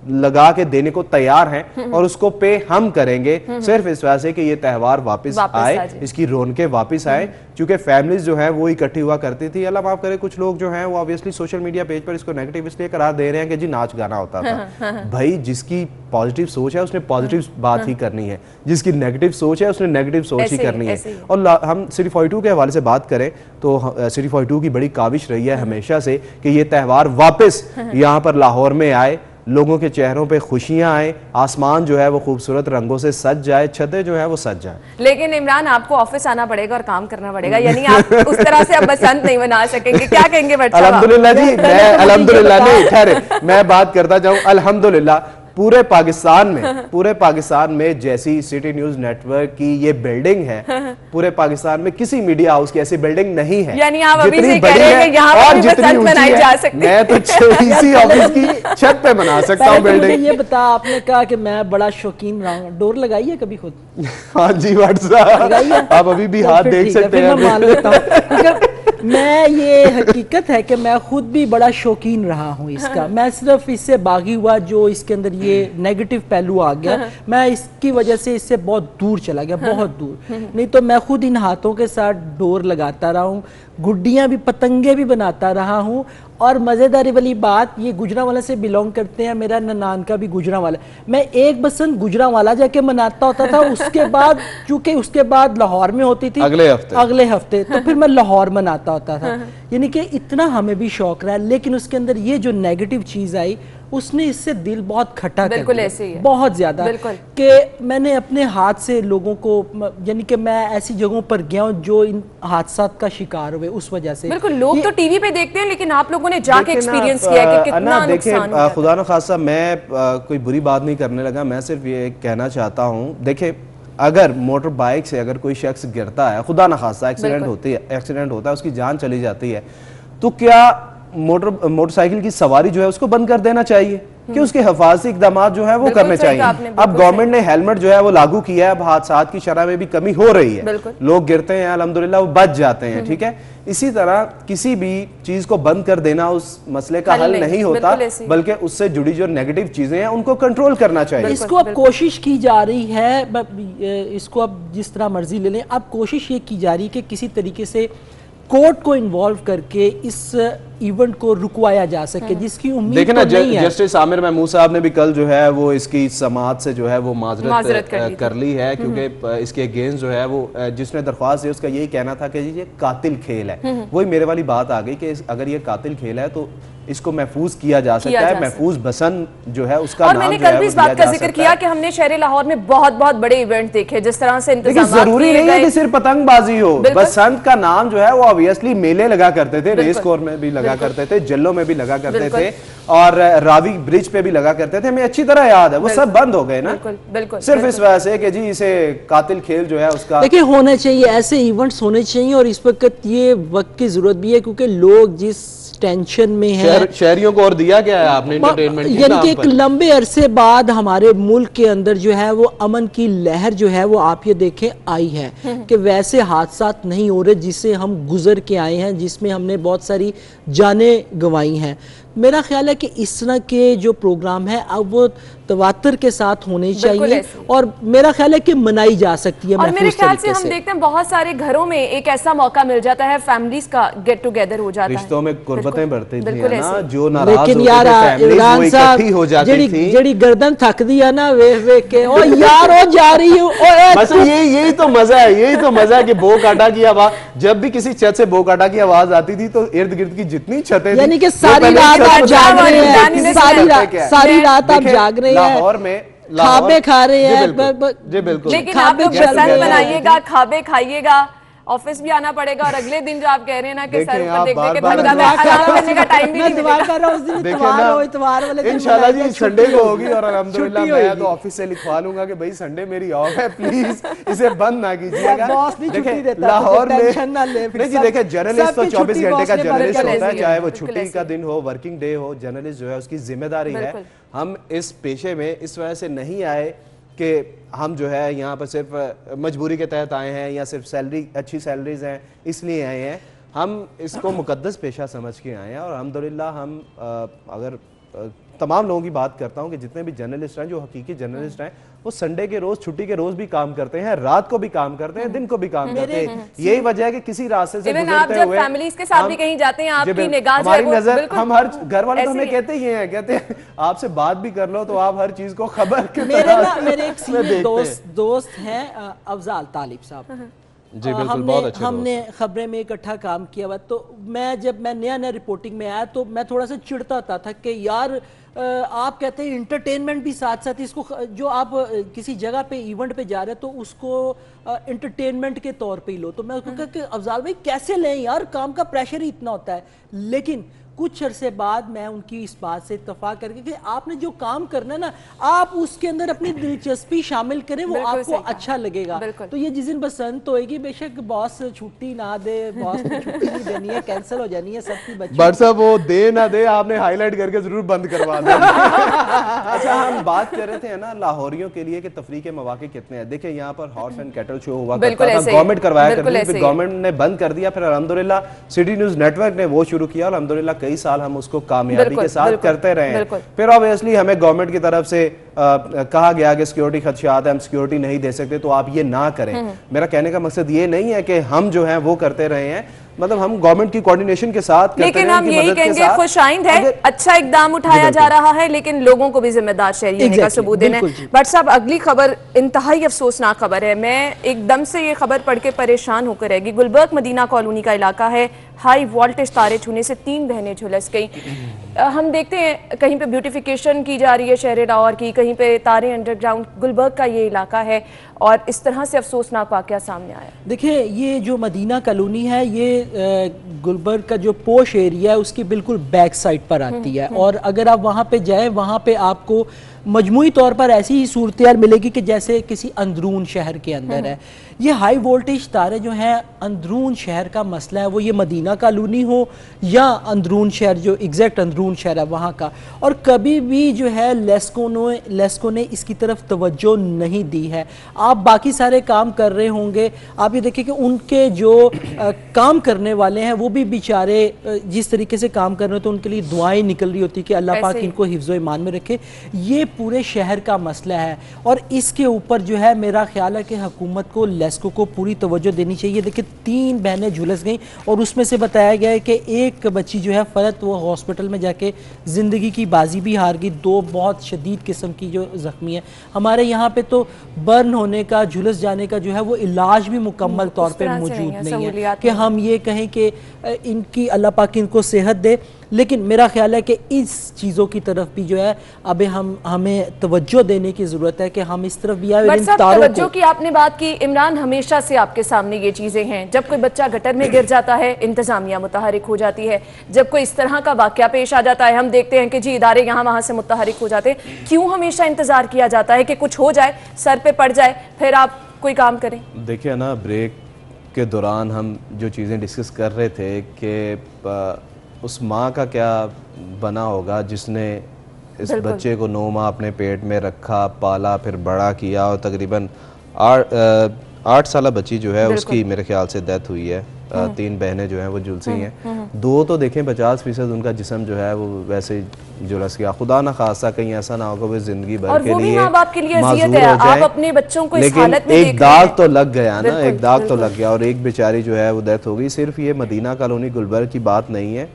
लगा के देने को तैयार हैं और उसको पे हम करेंगे, सिर्फ इस वजह से कि ये त्यौहार वापस आए, इसकी रौनकें वापस आए। क्योंकि फैमिलीज जो है वो इकट्ठी हुआ करती थी। अल्लाह माफ करे, कुछ लोग जो हैं वो ऑब्वियसली सोशल मीडिया पेज पर इसको नेगेटिव इसलिए करार दे रहे हैं कि जी नाच गाना होता था। भाई जिसकी पॉजिटिव सोच है उसने पॉजिटिव बात ही करनी है, जिसकी नेगेटिव सोच है उसने नेगेटिव सोच ही करनी है। और हम सिटी 42 के हवाले से बात करें तो सिटी 42 की बड़ी काविश रही है हमेशा से कि ये त्यौहार वापस यहाँ पर लाहौर में आए, लोगों के चेहरों पे खुशियां आए, आसमान जो है वो खूबसूरत रंगों से सज जाए, छतें जो है वो सज जाए। लेकिन इमरान आपको ऑफिस आना पड़ेगा और काम करना पड़ेगा, यानी आप उस तरह से अब बसंत नहीं मना सकेंगे, क्या कहेंगे? अल्हम्दुलिल्लाह जी, मैं अल्हम्दुलिल्लाह नहीं, खैर मैं बात करता जाऊं, अल्हम्दुलिल्लाह पूरे पाकिस्तान में जैसी सिटी न्यूज नेटवर्क की ये बिल्डिंग है, पूरे पाकिस्तान में किसी मीडिया हाउस की ऐसी बिल्डिंग नहीं है। यानी आप अभी से कह रहे हैं कि यहाँ पर भी बसंत मनाई जा सकती है। मैं तो इसी ऑफिस की छत पे मना सकता हूँ बिल्डिंग। ये बता, आपने कहा कि मैं बड़ा शौकीन रहा हूँ, डोर लगाई है कभी खुद? हाँ जी व्हाट्सएप, आप अभी भी हाथ देख सकते हैं। मैं ये हकीकत है कि मैं खुद भी बड़ा शौकीन रहा हूँ इसका। मैं सिर्फ इससे बागी हुआ जो इसके अंदर ये नेगेटिव पहलू आ गया, मैं इसकी वजह से इससे बहुत दूर चला गया, बहुत दूर। नहीं तो मैं खुद इन हाथों के साथ डोर लगाता रहा हूँ, गुड्डियाँ भी, पतंगे भी बनाता रहा हूँ। और मज़ेदारी वाली बात, ये गुजरांवाला से बिलोंग करते हैं, मेरा ननान का भी गुजरांवाला। मैं एक बसंत गुजरांवाला जाके मनाता होता था, उसके बाद चूंकि उसके बाद लाहौर में होती थी अगले हफ्ते तो फिर मैं लाहौर मनाता होता था। यानी कि इतना हमें भी शौक रहा, लेकिन उसके अंदर ये जो नेगेटिव चीज़ आई उसने इससे दिल बहुत खट्टा कर दिया, ऐसे ही है, बहुत ज्यादा, कि मैंने अपने हाथ से लोगों को, यानी कि मैं ऐसी जगहों पर गया हूँ जो इन हादसात का शिकार हुए उस वजह से। बिल्कुल, लोग तो टीवी पे देखते हैं लेकिन आप लोगों ने जाके एक्सपीरियंस किया कि कितना नुकसान हुआ। खुदा न खासा मैं कोई बुरी बात नहीं करने लगा, मैं सिर्फ ये कहना चाहता हूँ, देखिए अगर मोटर बाइक से अगर कोई शख्स गिरता है, खुदा न खासा एक्सीडेंट होता है, उसकी जान चली जाती है, तो क्या मोटरसाइकिल की सवारी जो है उसको बंद कर देना चाहिए कि उसके हिफाजती इकदाम जो है वो करने चाहिए। अब गवर्नमेंट ने हेलमेट जो है वो लागू किया है, अब हादसात की शरह में भी कमी हो रही है, लोग गिरते हैं अल्हम्दुलिल्लाह वो बच जाते हैं, ठीक है। इसी तरह किसी भी चीज को बंद कर देना उस मसले का हल नहीं होता, बल्कि उससे जुड़ी जो नेगेटिव चीजें हैं उनको कंट्रोल करना चाहिए। इसको अब कोशिश की जा रही है, इसको अब जिस तरह मर्जी ले लें, अब कोशिश ये की जा रही है कि किसी तरीके से कोर्ट को इन्वॉल्व करके इस इवेंट को रुकवाया जा सके, जिसकी उम्मीद देखिए ना, तो नहीं है। जस्टिस आमिर महमूद साहब ने भी कल जो है वो इसकी समाअत से जो है वो माजरत कर ली है, क्योंकि इसके अगेंस्ट जो है वो जिसने दरख्वास्त दी उसका यही कहना था कि ये कातिल खेल है। वही मेरे वाली बात आ गई कि अगर ये कातिल खेल है तो इसको महफूज किया जा सकता है, महफूज बसंत जो है उसका नाम मैंने कल भी इस बात का जिक्र किया कि हमने शहर लाहौर में बहुत बहुत बड़े इवेंट देखे, जिस तरह से इंतजाम जरूरी नहीं है कि सिर्फ पतंगबाजी हो, बसंत का नाम जो है वो ऑब्वियसली मेले लगा करते थे, रेस कोर्स में भी लगा करते थे, जल्लों में भी लगा करते थे, और रावी ब्रिज पे भी लगा करते थे, हमें अच्छी तरह याद है। वो सब बंद हो गए ना, सिर्फ इस वजह से कि जी इसे कातिल खेल जो है उसका। देखिए होना चाहिए, ऐसे इवेंट्स होने चाहिए, और इस वक्त ये वक्त की जरूरत भी है, क्योंकि लोग जिस टेंशन में है। शहरियों को और दिया क्या है आपने एंटरटेनमेंट के यानी कि एक लंबे अरसे बाद हमारे मुल्क के अंदर जो है वो अमन की लहर जो है वो आप ये देखें आई है कि वैसे हादसात नहीं हो रहे जिससे हम गुजर के आए हैं, जिसमें हमने बहुत सारी जानें गंवाई हैं। मेरा ख्याल है कि इस तरह के जो प्रोग्राम है अब वो तवातर के साथ होने चाहिए और मेरा ख्याल है कि मनाई जा सकती है। और मेरे ख्याल से हम देखते हैं बहुत सारे घरों में एक ऐसा मौका मिल जाता है, फैमिलीज का गेट टुगेदर हो जाता है, रिश्तों में कुर्बतें बढ़ती थी ना, जो नाराज लेकिन यार इमरान साहब जेडी गर्दन थक दी है ना वे वे के ओ यार ओ जा रही हो बस यही तो मजा है, यही तो मजा है कि बो काटा की आवाज, जब भी किसी छत से बो काटा की आवाज आती थी तो इर्द गिर्द की जितनी छतें यानी कि सारी रात आप जाग रहे हैं, सारी रात आप जाग रहे हैं, लाहौर में खाबे खा रहे हैं। जी बिल्कुल, लेकिन आप लोग पसंद बनाइएगा, खाबे खाइएगा, ऑफिस भी आना पड़ेगा और अगले दिन जो आप कह रहे हैं ना कि सर ऊपर देख के थक जाते हैं, आराम करने का टाइम भी नहीं मिलेगा। इंशाल्लाह जी संडे को होगी और अल्हम्दुलिल्लाह मैं तो ऑफिस से लिखवा लूंगा कि भाई संडे मेरी ऑफ है, प्लीज इसे बंद ना कीजिएगा। लाहौर में नहीं जी, देखिए जर्नलिस्ट तो 24 घंटे का जर्नलिस्ट होता है, चाहे वो छुट्टी का दिन हो, वर्किंग डे हो, जर्नलिस्ट जो है उसकी जिम्मेदारी है। हम इस पेशे में इस वजह से नहीं आए कि हम जो है यहाँ पर सिर्फ मजबूरी के तहत आए हैं या सिर्फ सैलरी अच्छी सैलरीज हैं इसलिए आए हैं, हम इसको मुकद्दस पेशा समझ के आए हैं। और अल्हम्दुलिल्लाह हम अगर तमाम लोगों की बात करता हूँ कि जितने भी जर्नलिस्ट हैं, जो हकीकी जर्नलिस्ट हैं, वो संडे के रोज, छुट्टी के रोज भी काम करते हैं, रात को भी काम करते हैं, दिन को भी काम करते हैं। यही वजह है कि किसी रास्ते से गुजरते हुए फैमिलीज के साथ भी कहीं जाते हैं, आपकी निगाह हमारी नजर, हम हर घर वाले तो हमें कहते ही हैं, कहते हैं आपसे बात भी कर लो तो आप हर चीज को खबर के मेरे एक सीनियर दोस्त हैं अफजाल तालिब साहब, जी बिल्कुल, बहुत अच्छे हमने खबरें में इकट्ठा काम किया हुआ। तो जब मैं नया रिपोर्टिंग में आया तो मैं थोड़ा सा चिढ़ता था कि यार आप कहते हैं इंटरटेनमेंट भी साथ साथ इसको, जो आप किसी जगह पे इवेंट पे जा रहे हैं तो उसको इंटरटेनमेंट के तौर पे ही लो। तो मैं उसको कहा कि अफजाल भाई कैसे लें यार, काम का प्रेशर ही इतना होता है। लेकिन कुछ अरसे बाद मैं उनकी इस बात से इत्तफाक करके कि आपने जो काम करना है ना, आप उसके अंदर अपनी दिलचस्पी शामिल करें, वो आपको अच्छा लगेगा। तो ये जिस दिन बसंत होएगी, बेशक बॉस छुट्टी ना दे, बॉस को छुट्टी नहीं देनी है, कैंसिल हो जानी है सबकी बच्ची, बट साहब वो दे ना दे, आपने हाईलाइट करके जरूर बंद करवा दें। अच्छा, हम बात कर रहे थे ना लाहौरियों के लिए कि तफरीह के मौके कितने हैं। देखिए यहाँ पर हॉर्स एंड कैटल शो हुआ करता था, गवर्नमेंट करवाया करती थी, फिर गवर्नमेंट ने बंद कर दिया, फिर अल्हम्दुलिल्लाह सिटी न्यूज नेटवर्क ने वो शुरू किया और अल्हम्दुलिल्लाह कई साल हम उसको कामयाबी के साथ करते रहे हैं। फिर ऑब्वियसली हमें गवर्नमेंट की तरफ से कहा गया कि सिक्योरिटी खदशात है, हम सिक्योरिटी नहीं दे सकते, तो आप ये ना करें। मेरा कहने का मकसद ये नहीं है कि हम जो है वो करते रहे हैं, मतलब हम गवर्नमेंट की कोऑर्डिनेशन के साथ, लेकिन हम यही कहेंगे खुशाइंद है, अच्छा इकदाम उठाया जा रहा है, लेकिन लोगों को भी जिम्मेदार शहरी होने का सबूत देना है। बट साहब अगली खबर इंतहाई अफसोसनाक खबर है, मैं एकदम से ये खबर पढ़ के परेशान होकर रहेगी। गुलबर्ग मदीना कॉलोनी का इलाका है, हाई वोल्टेज तारे छूने से 3 बहनें झुलस गई। हम देखते हैं कहीं पे ब्यूटिफिकेशन की जा रही है शहर लाहौर की, कहीं पे तारे अंडरग्राउंड, गुलबर्ग का ये इलाका है और इस तरह से अफसोसनाक वाकया सामने आया। देखिए ये जो मदीना कॉलोनी है ये गुलबर्ग का जो पोश एरिया है उसकी बिल्कुल बैक साइड पर आती है और अगर आप वहाँ पे जाएं, वहाँ पे आपको मजमूई तौर पर ऐसी ही सूरत मिलेगी कि जैसे किसी अंदरून शहर के अंदर है। ये हाई वोल्टेज तारे जो हैं अंदरून शहर का मसला है, वो ये मदीना कॉलोनी हो या अंदरून शहर, जो एग्जैक्ट अंदरून शहर है वहाँ का। और कभी भी जो है लेस्को ने इसकी तरफ तवज्जो नहीं दी है। आप बाकी सारे काम कर रहे होंगे, आप ये देखिए कि उनके जो काम करने वाले हैं वो भी बेचारे जिस तरीके से काम कर रहे हैं तो उनके लिए दुआएं निकल रही होती कि अल्लाह पाक इनको हिफ्ज़ो ईमान में रखे। ये पूरे शहर का मसला है और इसके ऊपर जो है मेरा ख्याल है कि हुकूमत को लेस्को को पूरी तवज्जो देनी चाहिए। देखिए 3 बहनें झुलस गई और उसमें से बताया गया है कि एक बच्ची जो है फरत वो हॉस्पिटल में जाके ज़िंदगी की बाजी भी हार गई, 2 बहुत शदीद किस्म की जो ज़ख्मी है। हमारे यहाँ पे तो बर्न होने का, झुलस जाने का जो है वो इलाज भी मुकम्मल तौर पर मौजूद नहीं है कि हम ये कहें कि इनकी अल्लाह पाक इनको सेहत दे। लेकिन मेरा ख्याल है कि इस चीज़ों की तरफ भी जो है अब हमें तवज्जो देने की ज़रूरत है कि हम इस तरफ भी आए। तवज्जो की आपने बात की इमरान, हमेशा से आपके सामने ये चीज़ें हैं, जब कोई बच्चा गटर में गिर जाता है इंतज़ामिया मुतहरिक हो जाती है, जब कोई इस तरह का वाक़या पेश आ जाता है हम देखते हैं कि जी इदारे यहाँ वहाँ से मुतहरिक हो जाते हैं। क्यों हमेशा इंतज़ार किया जाता है कि कुछ हो जाए, सर पे पड़ जाए, फिर आप कोई काम करें? देखिए ना, ब्रेक के दौरान हम जो चीज़ें डिस्कस कर रहे थे कि उस माँ का क्या बना होगा जिसने इस बच्चे को 9 माह अपने पेट में रखा, पाला, फिर बड़ा किया और तकरीबन 8 साल बच्ची जो है उसकी मेरे ख्याल से डेथ हुई है। 3 बहनें जो हैं वो झुलसी हैं, 2 तो देखें 50% उनका जिस्म जो है वो वैसे झुलस गया। खुदा ना खासा कहीं ऐसा ना हो कि वो जिंदगी भर के लिए माजूर हो जाए, अपने बच्चों को लेकिन एक दाग तो लग गया ना, एक दाग तो लग गया और एक बेचारी जो है वो डेथ हो गई। सिर्फ ये मदीना कॉलोनी गुलबर्ग की बात नहीं है,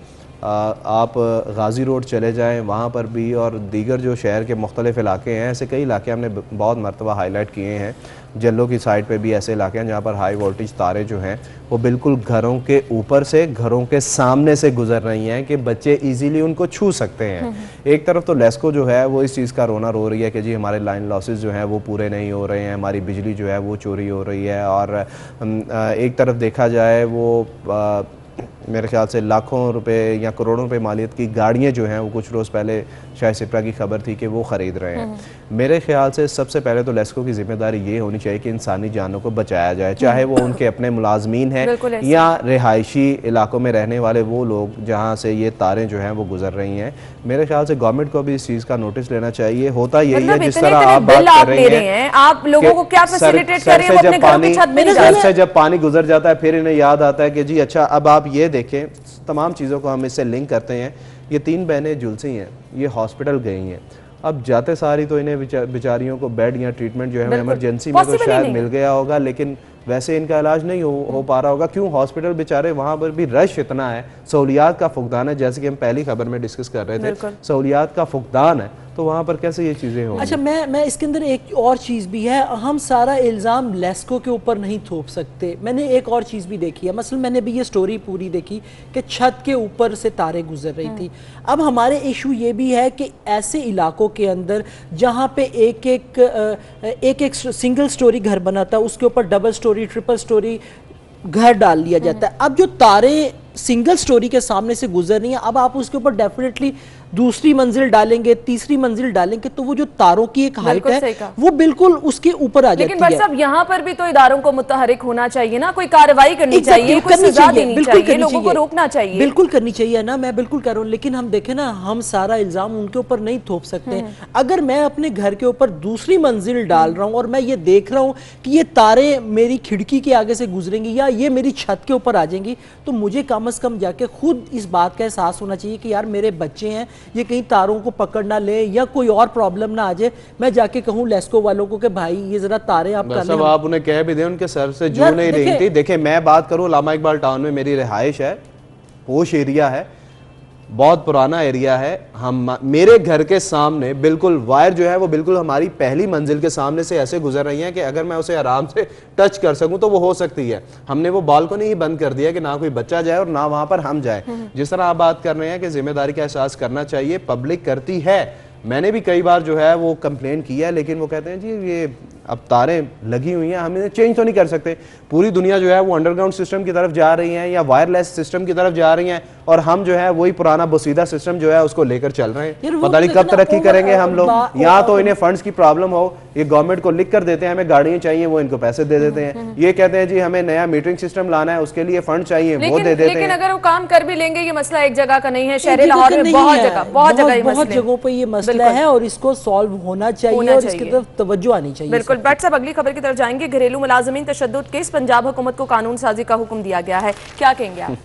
आप गाजी रोड चले जाएं वहाँ पर भी और दीगर जो शहर के मुख्तलिफ इलाके हैं, ऐसे कई इलाके हमने बहुत मरतबा हाईलाइट किए हैं। जल्लों की साइड पे भी ऐसे इलाके हैं जहाँ पर हाई वोल्टेज तारे जो हैं वो बिल्कुल घरों के ऊपर से, घरों के सामने से गुजर रही हैं कि बच्चे इजीली उनको छू सकते हैं। एक तरफ तो लेस्को जो है वो इस चीज़ का रोना रो रही है कि जी हमारे लाइन लॉसेस जो हैं वो पूरे नहीं हो रहे हैं, हमारी बिजली जो है वो चोरी हो रही है, और एक तरफ देखा जाए वो मेरे ख्याल से लाखों रुपए या करोड़ों रुपए मालियत की गाड़ियाँ जो हैं वो कुछ रोज़ पहले शायद सिप्रा की खबर थी कि वो ख़रीद रहे हैं। मेरे ख्याल से सबसे पहले तो लेस्को की जिम्मेदारी ये होनी चाहिए कि इंसानी जानों को बचाया जाए, चाहे वो उनके अपने मुलाजमीन हैं या रिहायशी इलाकों में रहने वाले वो लोग जहाँ से ये तारें जो हैं वो गुजर रही हैं। मेरे ख्याल से गवर्नमेंट को भी इस चीज़ का नोटिस लेना चाहिए। होता यही है जिस तरह आप बात कर रहे हैं, आप लोगों को क्या फैसिलिटेट कर रहे हैं, अपने घरों की छत में सर से जब पानी गुजर जाता है फिर इन्हें याद आता है कि जी अच्छा अब आप ये देखें, तमाम चीज़ों को हम इससे लिंक करते हैं। ये 3 बहनें झुलसी हैं, ये हॉस्पिटल गई हैं, अब जाते सारी तो इन्हें बेचारियों को बेड या ट्रीटमेंट जो है इमरजेंसी में तो शायद मिल गया होगा, लेकिन वैसे इनका इलाज नहीं हो पा रहा होगा। क्यों? हॉस्पिटल बेचारे वहाँ पर भी रश इतना है, सहूलियात का फुकदान है, जैसे कि हम पहली खबर में डिस्कस कर रहे थे, सहूलियात का फुकदान है, तो वहाँ पर कैसे ये चीज़ें होंगी। अच्छा, मैं इसके अंदर एक और चीज़ भी है, हम सारा इल्ज़ाम लेस्को के ऊपर नहीं थोप सकते। मैंने एक और चीज़ भी देखी है, मसलन मैंने भी ये स्टोरी पूरी देखी कि छत के ऊपर से तारे गुजर रही थी। अब हमारे इशू ये भी है कि ऐसे इलाकों के अंदर जहाँ पे एक सिंगल स्टोरी घर बना था, उसके ऊपर डबल स्टोरी, ट्रिपल स्टोरी घर डाल लिया जाता है। अब जो तारे सिंगल स्टोरी के सामने से गुजर रही हैं, अब आप उसके ऊपर डेफिनेटली दूसरी मंजिल डालेंगे, तीसरी मंजिल डालेंगे, तो वो जो तारों की एक हाइट है वो बिल्कुल उसके ऊपर आ जाती है। लेकिन बस अब यहाँ पर भी तो इदारों को मुतहरिक होना चाहिए ना, कोई कार्रवाई करनी चाहिए, कोई सजा देनी चाहिए, लोगों को रोकना चाहिए। बिल्कुल करनी चाहिए ना, मैं बिल्कुल कर रहा हूँ, लेकिन हम देखें ना, हम सारा इल्जाम उनके ऊपर नहीं थोप सकते। अगर मैं अपने घर के ऊपर दूसरी मंजिल डाल रहा हूँ और मैं ये देख रहा हूँ कि ये तारे मेरी खिड़की के आगे से गुजरेंगी या ये मेरी छत के ऊपर आ जाएंगी, तो मुझे कम से कम जाके खुद इस बात का एहसास होना चाहिए कि यार मेरे बच्चे हैं, ये कहीं तारों को पकड़ ना ले या कोई और प्रॉब्लम ना आ जाए। मैं जाके कहूँ लेस्को वालों को कि भाई ये जरा तारे आप कर लें। आप उन्हें कह भी दें, उनके सर से जू नहीं रही थी। देखिए मैं बात करूँ, लामा इकबाल टाउन में मेरी रिहाइश है, पोश एरिया है, बहुत पुराना एरिया है। हम मेरे घर के सामने बिल्कुल वायर जो है वो बिल्कुल हमारी पहली मंजिल के सामने से ऐसे गुजर रही है कि अगर मैं उसे आराम से टच कर सकूं तो वो हो सकती है। हमने वो बालकनी ही बंद कर दिया कि ना कोई बच्चा जाए और ना वहां पर हम जाए। जिस तरह आप बात कर रहे हैं कि जिम्मेदारी का एहसास करना चाहिए, पब्लिक करती है। मैंने भी कई बार जो है वो कंप्लेन किया है, लेकिन वो कहते हैं जी ये अब तारें लगी हुई हैं, हम इन्हें चेंज तो नहीं कर सकते। पूरी दुनिया जो है वो अंडरग्राउंड सिस्टम की तरफ जा रही है या वायरलेस सिस्टम की तरफ जा रही हैं, और हम जो है वही पुराना बोसीदा सिस्टम जो है उसको लेकर चल रहे हैं। पता नहीं कब तरक्की करेंगे हम लोग। यहाँ तो इन्हें फंड्स की प्रॉब्लम हो, ये गवर्नमेंट को लिख कर देते हैं हमें गाड़ियां चाहिए, वो इनको पैसे दे देते हैं। ये कहते हैं जी हमें नया मीटरिंग सिस्टम लाना है, उसके लिए फंड चाहिए, वो दे देते हैं। लेकिन अगर वो काम कर भी लेंगे, ये मसला एक जगह का नहीं है, शहर लाहौर में बहुत जगहों पर ये मसला है और इसको सॉल्व होना चाहिए और इसकी तरफ तवज्जो आनी चाहिए। बिल्कुल। बट साहब अगली खबर की तरफ जाएंगे। घरेलू मुलाजमीन तशद्दुद केस, पंजाब हुकूमत को कानून साजी का हुक्म दिया गया है, क्या कहेंगे आप?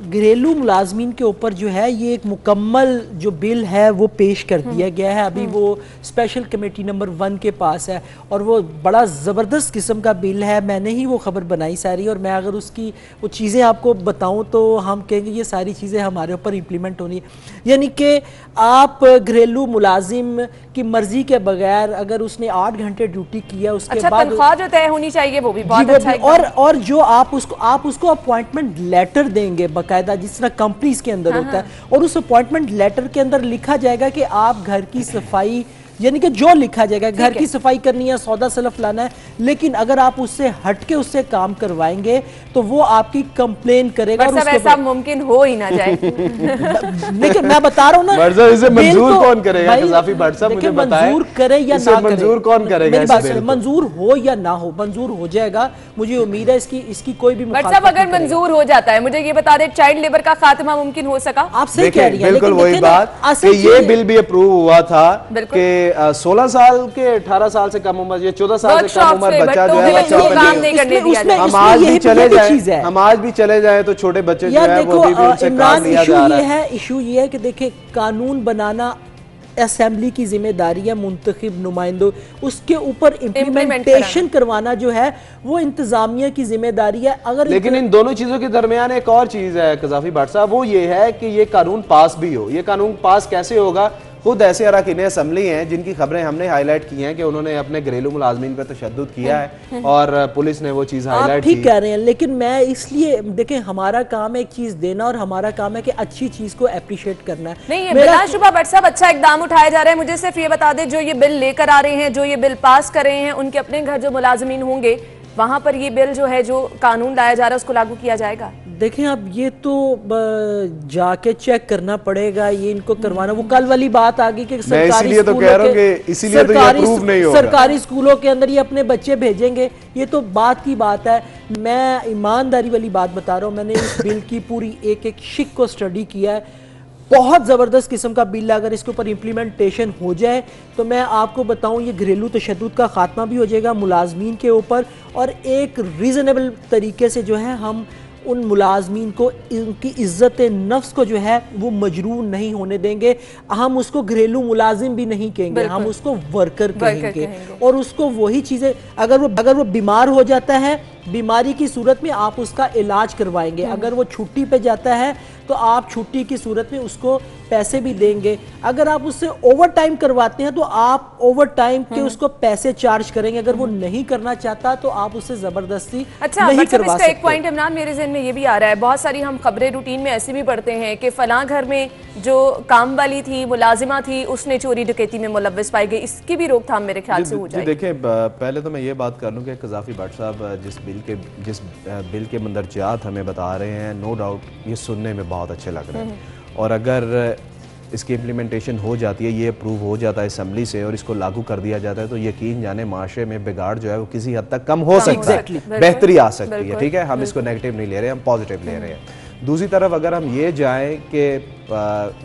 घरेलू मुलाजमीन के ऊपर जो है ये एक मुकम्मल जो बिल है वो पेश कर दिया गया है। अभी वो स्पेशल कमेटी नंबर 1 के पास है और वो बड़ा ज़बरदस्त किस्म का बिल है। मैंने ही वो खबर बनाई सारी, और मैं अगर उसकी वो चीज़ें आपको बताऊं तो हम कहेंगे ये सारी चीज़ें हमारे ऊपर इम्प्लीमेंट होनी है। यानी कि आप घरेलू मुलाजिम की मर्जी के बगैर अगर उसने 8 घंटे ड्यूटी किया, उसके बाद तनख्वाह जो तय होनी चाहिए वो भी बहुत अच्छा है। और जो आप उसको अपॉइंटमेंट लेटर देंगे बाकायदा, जिस तरह कंपनीज के अंदर होता है, और उस अपॉइंटमेंट लेटर के अंदर लिखा जाएगा कि आप घर की सफाई यानी कि जो लिखा जाएगा, घर की सफाई करनी है, सौदा सलफ लाना है, लेकिन अगर आप उससे हटके उससे काम करवाएंगे तो वो आपकी कंप्लेन करेगा। और ऐसा मुमकिन हो ही ना जाए। लेकिन मैं बता रहा हूँ ना, इसे मंजूर कौन करेगा? कज़ाफ़ी भट्ट साहब मुझे बताएं, मंजूर करे या ना करे, मंजूर कौन करेगा? मेरी बात मंजूर हो या ना हो, मंजूर हो जाएगा। मुझे उम्मीद है इसकी कोई भी भट्ट साहब अगर मंजूर हो जाता है, मुझे ये बता दें, चाइल्ड लेबर का खात्मा मुमकिन हो सका? आप सही कह रही हैं, बिल्कुल वही बात कि ये बिल भी अप्रूव हुआ था कि 16 साल के 18 साल से कम उम्र या 14 साल से कम उम्र बच्चा जो है काम नहीं करने दिया जाए। हम आज भी चले जाए तो छोटे बच्चे जो है वो भी उनसे काम लिया जा रहा है। इशू ये है कि देखिए, कानून बनाना असेंबली की जिम्मेदारी है, मुंतखब नुमाइंदों, उसके ऊपर इम्प्लीमेंटेशन करवाना जो है वो इंतजामिया की जिम्मेदारी है। अगर लेकिन इन दोनों चीजों के दरमियान एक और चीज है कज़ाफ़ी भट्ट साहब, वो ये है कि ये कानून पास भी हो। ये कानून पास कैसे होगा? खुद ऐसे अरकान असेंबली हैं जिनकी खबरें हमने हाईलाइट की हैं कि उन्होंने अपने घरेलू मुलाजमीन पर तशद्दुद किया है और पुलिस ने वो चीज़ हाईलाइट की। ठीक कह रहे हैं, लेकिन मैं इसलिए देखें, हमारा काम है एक चीज़ देना और हमारा काम है कि अच्छी चीज़ को अप्रिशिएट करना है। नहीं, बिलाशुबा भट्ट साहब अच्छा इकदाम उठाया जा रहा है। मुझे सिर्फ ये बता दें, जो ये बिल लेकर आ रहे हैं, जो ये बिल पास कर रहे हैं, उनके अपने घर जो मुलाजमीन होंगे वहां पर ये बिल जो है, जो कानून लाया जा रहा है, उसको लागू किया जाएगा? देखें, अब ये तो जाके चेक करना पड़ेगा, ये इनको करवाना। वो कल वाली बात आ गई कि सरकारी स्कूलों के अंदर ये अपने बच्चे भेजेंगे, ये तो बात की बात है। मैं ईमानदारी वाली बात बता रहा हूँ, मैंने इस बिल की पूरी एक एक शिक को स्टडी किया है। बहुत ज़बरदस्त किस्म का बिल है। अगर इसके ऊपर इम्प्लीमेंटेशन हो जाए तो मैं आपको बताऊं, ये घरेलू तशद्दुद का खात्मा भी हो जाएगा मुलाजमीन के ऊपर, और एक रीज़नेबल तरीके से जो है हम उन मुलाजमीन को, उनकी इज्जत नफ्स को जो है वो मजरूर नहीं होने देंगे। हम उसको घरेलू मुलाजिम भी नहीं कहेंगे, हम उसको वर्कर कहेंगे। और उसको वही चीज़ें, अगर वो बीमार हो जाता है, बीमारी की सूरत में आप उसका इलाज करवाएंगे। अगर वो छुट्टी पे जाता है तो आप छुट्टी की सूरत में उसको पैसे भी देंगे। अगर आप उससे ओवर टाइम करवाते हैं तो आप ओवर टाइम के उसको पैसे चार्ज करेंगे। अगर वो नहीं करना चाहता तो आप उससे जबरदस्ती नहीं करवा सकते। एक पॉइंट इमरान मेरे ज़हन में ये भी आ रहा है, बहुत सारी हम खबरें रूटीन में ऐसे भी पढ़ते हैं कि फलां घर में जो काम वाली थी, मुलाजिमा थी, उसने चोरी डकैती में मुलव्वस पाई गई। इसकी भी रोकथाम मेरे ख्याल से हो जाएगी। देखिए, पहले तो मैं ये बात कर लूँ कि कज़ाफ़ी भट्ट साहब जिस बिल के मंदरजात हमें बता रहे हैं, नो डाउट ये सुनने में बहुत अच्छे लग रहे हैं। और अगर इसकी इम्प्लीमेंटेशन हो जाती है, ये अप्रूव हो जाता है असम्बली से और इसको लागू कर दिया जाता है, तो यकीन जाने माशरे में बिगाड़ जो है वो किसी हद तक कम हो सकता है, बेहतरी आ सकती है। ठीक है, हम इसको नेगेटिव नहीं ले रहे, हम पॉजिटिव ले रहे हैं। दूसरी तरफ अगर हम ये जाएं कि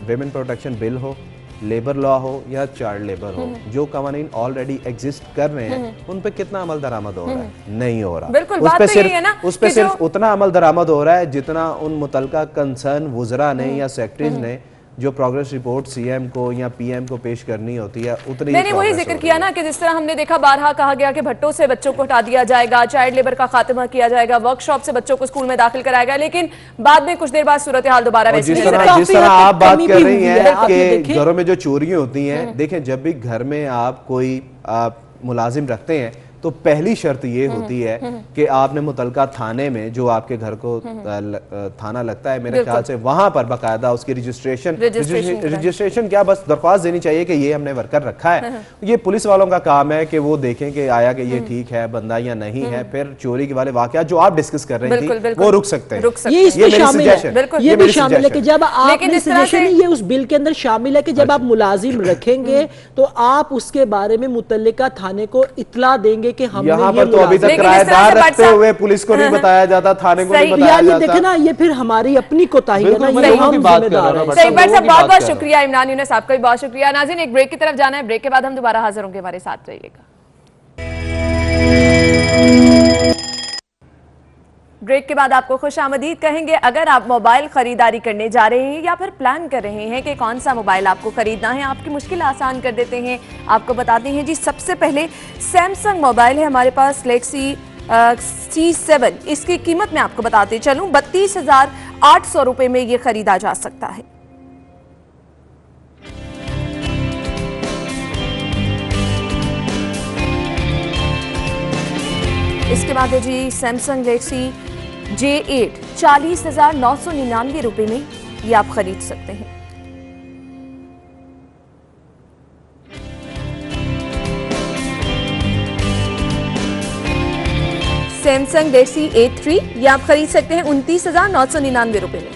वेमेन प्रोटेक्शन बिल हो, लेबर लॉ हो या चाइल्ड लेबर हो, जो कवानीन ऑलरेडी एग्जिस्ट कर रहे हैं उन पे कितना अमल दरामद हो रहा है? नहीं हो रहा। उस पे सिर्फ उतना अमल दरामद हो रहा है जितना उन मुतलका कंसर्न वुज़रा ने या सेक्रेटरीज ने जो प्रोग्रेस रिपोर्ट सीएम को या पीएम को पेश करनी होती है उतनी। मैंने वही जिक्र किया ना कि जिस तरह हमने देखा, बारहा कहा गया कि भट्टों से बच्चों को हटा दिया जाएगा, चाइल्ड लेबर का खात्मा किया जाएगा, वर्कशॉप से बच्चों को स्कूल में दाखिल कराएगा, लेकिन बाद में कुछ देर बाद सूरत हाल दोबारा वैसी। जिस तरह आप बात कर रही हैं कि घरों में जो चोरियां होती हैं, देखें जब भी घर में आप कोई मुलाजिम रखते हैं तो पहली शर्त ये होती है कि आपने मुतलका थाने में, जो आपके घर को थाना लगता है मेरे ख्याल से, वहां पर बाकायदा उसकी रजिस्ट्रेशन क्या, बस दरख्वास्त देनी चाहिए कि ये हमने वर्कर रखा है। ये पुलिस वालों का काम है कि वो देखें कि आया कि ये ठीक है बंदा या नहीं है। फिर चोरी के वाले वाकया जो आप डिस्कस कर रही थी वो रुक सकते हैं। ये इसमें शामिल है, ये भी शामिल है कि जब आपने सजेशन, ये उस बिल के अंदर शामिल है कि जब आप मुलाजिम रखेंगे तो आप उसके बारे में मुतल्लिका थाने को इत्तला देंगे कि हमने यहाँ पर तो अभी तक किराएदार रखते हुए पुलिस को नहीं बताया जाता, थाने को नहीं बताया जाता। देखे ना, ये फिर हमारी अपनी कोताही है ना, ये हम जिम्मेदार हैं। बहुत बहुत शुक्रिया इमरान यूनुस, आपका भी बहुत शुक्रिया। नाज़रीन, एक ब्रेक की तरफ जाना है, ब्रेक के बाद हम दोबारा हाजिर होंगे, हमारे साथ रहिएगा। ब्रेक के बाद आपको खुश आमदीद कहेंगे। अगर आप मोबाइल खरीदारी करने जा रहे हैं या फिर प्लान कर रहे हैं कि कौन सा मोबाइल आपको खरीदना है, आपकी मुश्किल आसान कर देते हैं, आपको बताते हैं जी। सबसे पहले सैमसंग मोबाइल है हमारे पास, गैलेक्सी C7। इसकी कीमत मैं आपको बताते चलूं, 32,800 रुपए में ये खरीदा जा सकता है। इसके बाद है जी सैमसंग गैलेक्सी J8, 40,999 रुपए में ये आप खरीद सकते हैं। सैमसंग गैलेक्सी A3, ये आप खरीद सकते हैं 29,999 रुपए में।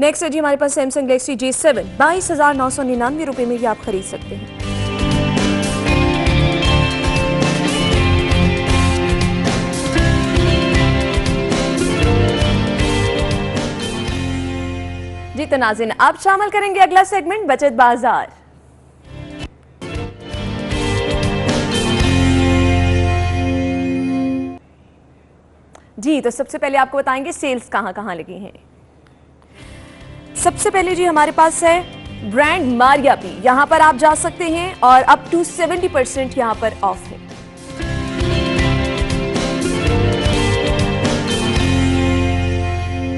नेक्स्ट है जी हमारे पास सैमसंग गैलेक्सी J7, 22,999 रुपए में ये आप खरीद सकते हैं। जी तो नाज़रीन, आप शामिल करेंगे अगला सेगमेंट बचत बाजार। जी तो सबसे पहले आपको बताएंगे सेल्स कहां कहां लगी हैं। सबसे पहले जी हमारे पास है ब्रांड मारिया पी, यहां पर आप जा सकते हैं और अप टू 70% यहां पर ऑफ है।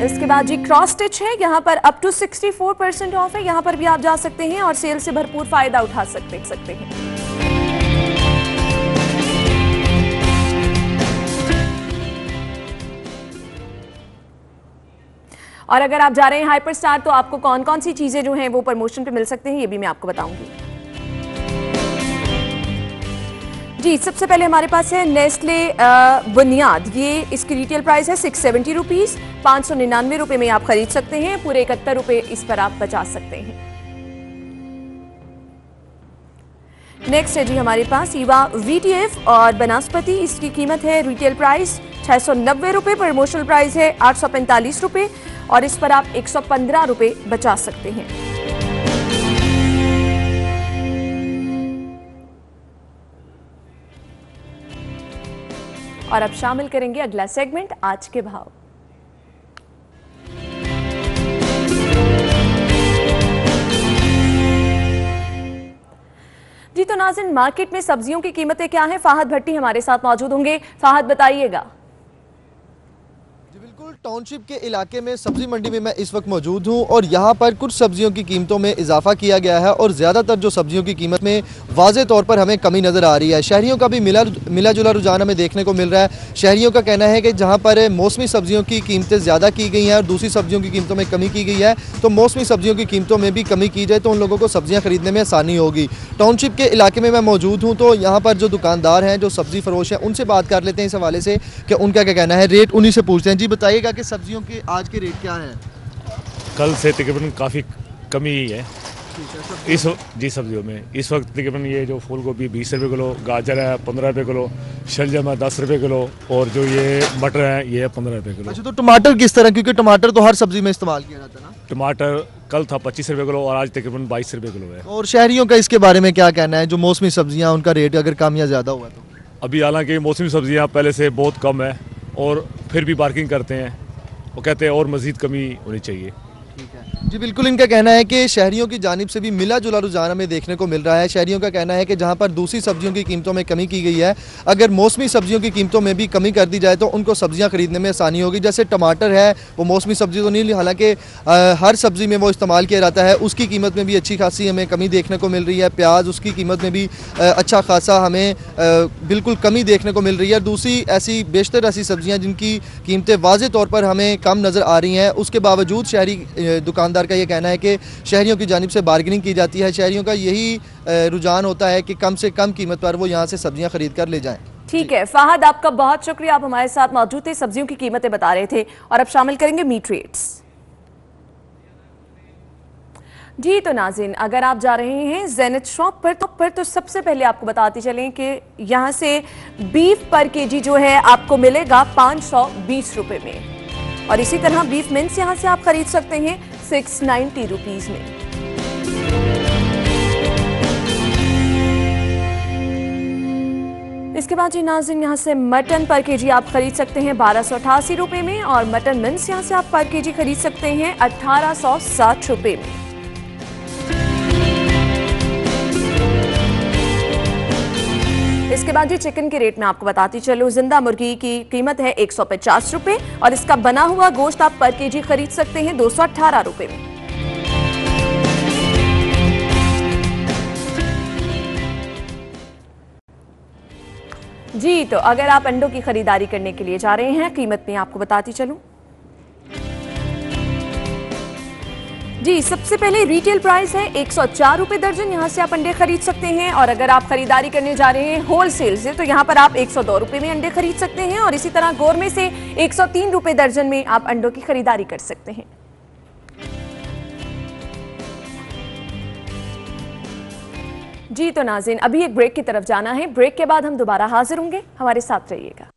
इसके बाद जी क्रॉस स्टिच है, यहां पर अप टू 64% ऑफ है, यहां पर भी आप जा सकते हैं और सेल से भरपूर फायदा उठा सकते हैं। और अगर आप जा रहे हैं हाइपर स्टार तो आपको कौन कौन सी चीजें जो हैं वो प्रमोशन पे मिल सकते हैं, ये भी मैं आपको बताऊंगी। जी सबसे पहले हमारे पास है नेस्ले बुनियाद, ये इसकी रिटेल प्राइस है 670 रुपीज, 599 रुपए में आप खरीद सकते हैं, पूरे 71 रुपए इस पर आप बचा सकते हैं। नेक्स्ट है जी हमारे पास ईवा VTF और बनस्पति, इसकी कीमत है रिटेल प्राइस 690 रुपए, प्रमोशनल प्राइस है 845 रुपए और इस पर आप 115 रुपए बचा सकते हैं। और अब शामिल करेंगे अगला सेगमेंट आज के भाव। जी तो नाज़रीन, मार्केट में सब्जियों की कीमतें क्या हैं, फाहद भट्टी हमारे साथ मौजूद होंगे। फाहद बताइएगा। बिल्कुल, टाउनशिप के इलाके में सब्जी मंडी में मैं इस वक्त मौजूद हूं और यहां पर कुछ सब्जियों की कीमतों में इजाफा किया गया है और ज़्यादातर जो सब्जियों की कीमत में वाज़े तौर पर हमें कमी नज़र आ रही है। शहरियों का भी मिला जुला रुझान हमें देखने को मिल रहा है। शहरियों का कहना है कि जहां पर मौसमी सब्जियों की कीमतें ज़्यादा की गई हैं और दूसरी सब्जियों की कीमतों में कमी की गई है, तो मौसमी सब्जियों की कीमतों में भी कमी की जाए तो उन लोगों को सब्जियाँ खरीदने में आसानी होगी। टाउनशिप के इलाके में मैं मौजूद हूँ, तो यहाँ पर जो दुकानदार हैं, जो सब्ज़ी फरोश हैं, उनसे बात कर लेते हैं इस हवाले से कि उनका क्या कहना है। रेट उन्हीं से पूछते हैं। जी बताइएगा कि सब्जियों के आज के रेट क्या हैं? कल से तकरीबन काफ़ी कमी ही है जी सब्जियों में। इस वक्त तकरीबन ये जो फूल गोभी 20 रुपये किलो, गाजर है 15 रुपये किलो, शलजम है 10 रुपये किलो और जो ये मटर है ये है 15 रुपये किलो। अच्छा, तो टमाटर किस तरह, क्योंकि टमाटर तो हर सब्जी में इस्तेमाल किया जाता है ना? टमाटर कल था 25 रुपये किलो और आज तकरीबन 22 रुपये किलो है। और शहरियों का इसके बारे में क्या कहना है, जो मौसमी सब्जियाँ उनका रेट अगर कम या ज़्यादा हुआ तो? अभी हालांकि मौसमी सब्जियाँ पहले से बहुत कम है और फिर भी बार्गिंग करते हैं, वो कहते हैं और मज़ीद कमी होनी चाहिए। जी बिल्कुल, इनका कहना है कि शहरियों की जानिब से भी मिला जुला रुझान हमें देखने को मिल रहा है। शहरियों का कहना है कि जहां पर दूसरी सब्जियों की कीमतों में कमी की गई है, अगर मौसमी सब्जियों की कीमतों में भी कमी कर दी जाए तो उनको सब्जियां खरीदने में आसानी होगी। जैसे टमाटर है, वो मौसमी सब्जी तो नहीं, हालांकि हर सब्जी में वो इस्तेमाल किया जाता है, उसकी कीमत में भी अच्छी खासी हमें कमी देखने को मिल रही है। प्याज, उसकी कीमत में भी अच्छा खासा हमें बिल्कुल कमी देखने को मिल रही है। दूसरी ऐसी बेशतर ऐसी सब्जियाँ जिनकी कीमतें वाज़े तौर पर हमें कम नज़र आ रही हैं, उसके बावजूद शहरी दुकानदार का ये कहना है कि शहरियों की जानिब से बार्गेनिंग की जाती है। शहरियों का यही रुझान होता है कि कम से कम कीमत पर वो यहाँ से सब्जियां खरीद कर ले जाएं। ठीक है फाहद, आपका बहुत शुक्रिया, आप हमारे साथ मौजूद थे, सब्जियों की कीमतें बता रहे थे। और अब शामिल करेंगे मीट रेट्स। जी तो नाज़रीन, अगर आप जा रहे हैं ज़ेनिथ शॉप पर तो सबसे पहले आपको बताते चलें कि यहाँ से बीफ पर केजी जो है आपको मिलेगा 520 रुपये में और इसी तरह बीफ मिन्स यहाँ से आप खरीद सकते हैं 690 रुपीज़ में। इसके बाद जी नाज़रीन, यहाँ से मटन पर केजी आप खरीद सकते हैं 1288 रुपये में और मटन मिन्स यहाँ से आप पर केजी खरीद सकते हैं 1860 रुपये में। इसके बाद जी चिकन के रेट में आपको बताती चलूं, जिंदा मुर्गी की कीमत है 150 रुपये और इसका बना हुआ गोश्त आप पर केजी खरीद सकते हैं 218 रुपये में। जी तो अगर आप अंडों की खरीदारी करने के लिए जा रहे हैं, कीमत में आपको बताती चलूं। जी, सबसे पहले रिटेल प्राइस है 104 रुपए दर्जन, यहाँ से आप अंडे खरीद सकते हैं। और अगर आप खरीदारी करने जा रहे हैं होलसेल से तो यहाँ पर आप 102 रुपए में अंडे खरीद सकते हैं। और इसी तरह गोरमे से 103 रुपए दर्जन में आप अंडों की खरीदारी कर सकते हैं। जी तो नाज़रीन, अभी एक ब्रेक की तरफ जाना है। ब्रेक के बाद हम दोबारा हाजिर होंगे, हमारे साथ रहिएगा।